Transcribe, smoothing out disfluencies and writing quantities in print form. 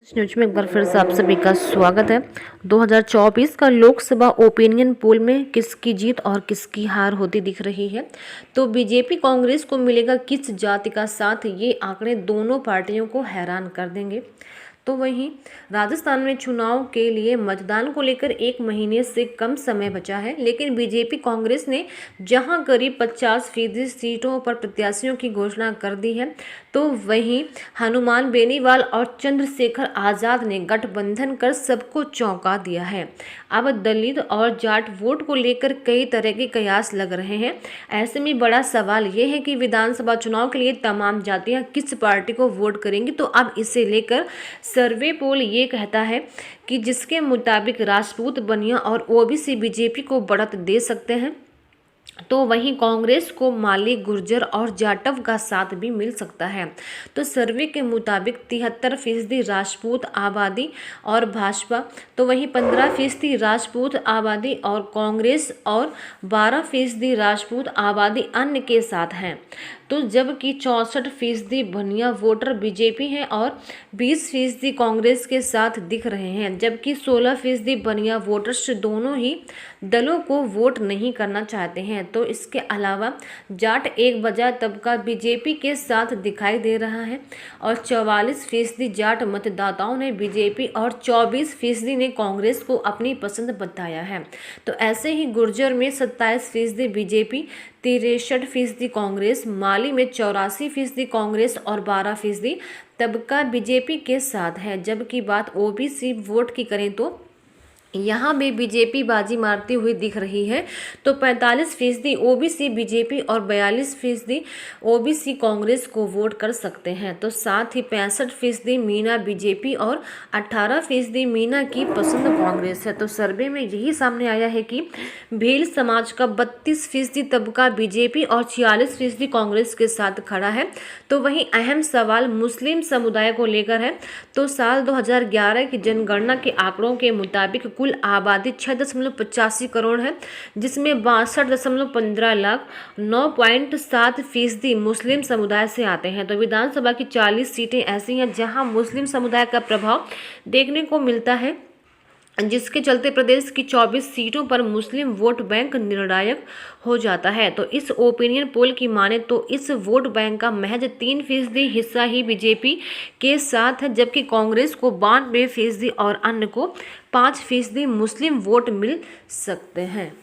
News में एक बार फिर से आप सभी का स्वागत है। 2024 का लोकसभा ओपिनियन पोल में किसकी जीत और किसकी हार होती दिख रही है। तो बीजेपी कांग्रेस को मिलेगा किस जाति का साथ, ये आंकड़े दोनों पार्टियों को हैरान कर देंगे। तो वहीं राजस्थान में चुनाव के लिए मतदान को लेकर 1 महीने से कम समय बचा है, लेकिन बीजेपी कांग्रेस ने जहां करीब 50% सीटों पर प्रत्याशियों की घोषणा कर दी है, तो वहीं हनुमान बेनीवाल और चंद्रशेखर आजाद ने गठबंधन कर सबको चौंका दिया है। अब दलित और जाट वोट को लेकर कई तरह के कयास लग रहे हैं। ऐसे में बड़ा सवाल ये है कि विधानसभा चुनाव के लिए तमाम जातियां किस पार्टी को वोट करेंगी। तो अब इसे लेकर सर्वे पोल ये कहता है कि जिसके मुताबिक राजपूत, बनिया और ओबीसी बीजेपी को बढ़त दे सकते हैं, तो वहीं कांग्रेस को माली, गुर्जर और जाटव का साथ भी मिल सकता है। तो सर्वे के मुताबिक 73% राजपूत आबादी और भाजपा, तो वहीं 15% राजपूत आबादी और कांग्रेस और 12% राजपूत आबादी अन्य के साथ हैं। तो जबकि 64% बनिया वोटर बीजेपी हैं और 20% कांग्रेस के साथ दिख रहे हैं, जबकि 16% बनिया वोटर्स दोनों ही दलों को वोट नहीं करना चाहते हैं। तो इसके अलावा जाट एक बजा तबका बीजेपी के साथ दिखाई दे रहा है और 44% जाट मतदाताओं ने बीजेपी और 24% ने कांग्रेस को अपनी पसंद बताया है। तो ऐसे ही गुर्जर में 27% बीजेपी, 63% कांग्रेस, माली में 84% कांग्रेस और 12% तबका बीजेपी के साथ है। जबकि बात ओबीसी वोट की करें तो यहाँ भी बीजेपी बाजी मारती हुई दिख रही है। तो 45% ओबीसी बीजेपी और 42% ओबीसी कांग्रेस को वोट कर सकते हैं। तो साथ ही 65% मीना बीजेपी और 18% मीना की पसंद कांग्रेस है। तो सर्वे में यही सामने आया है कि भील समाज का 32% तबका बीजेपी और 46% कांग्रेस के साथ खड़ा है। तो वहीं अहम सवाल मुस्लिम समुदाय को लेकर है। तो साल 2011 की जनगणना के आंकड़ों के मुताबिक कुल आबादी 6.85 करोड़ है, जिसमें 62.15 लाख 9.7% मुस्लिम समुदाय से आते हैं। तो विधानसभा की 40 सीटें ऐसी हैं जहां मुस्लिम समुदाय का प्रभाव देखने को मिलता है, जिसके चलते प्रदेश की 24 सीटों पर मुस्लिम वोट बैंक निर्णायक हो जाता है। तो इस ओपिनियन पोल की माने तो इस वोट बैंक का महज 3% हिस्सा ही बीजेपी के साथ है, जबकि कांग्रेस को 92% और अन्य को 5% मुस्लिम वोट मिल सकते हैं।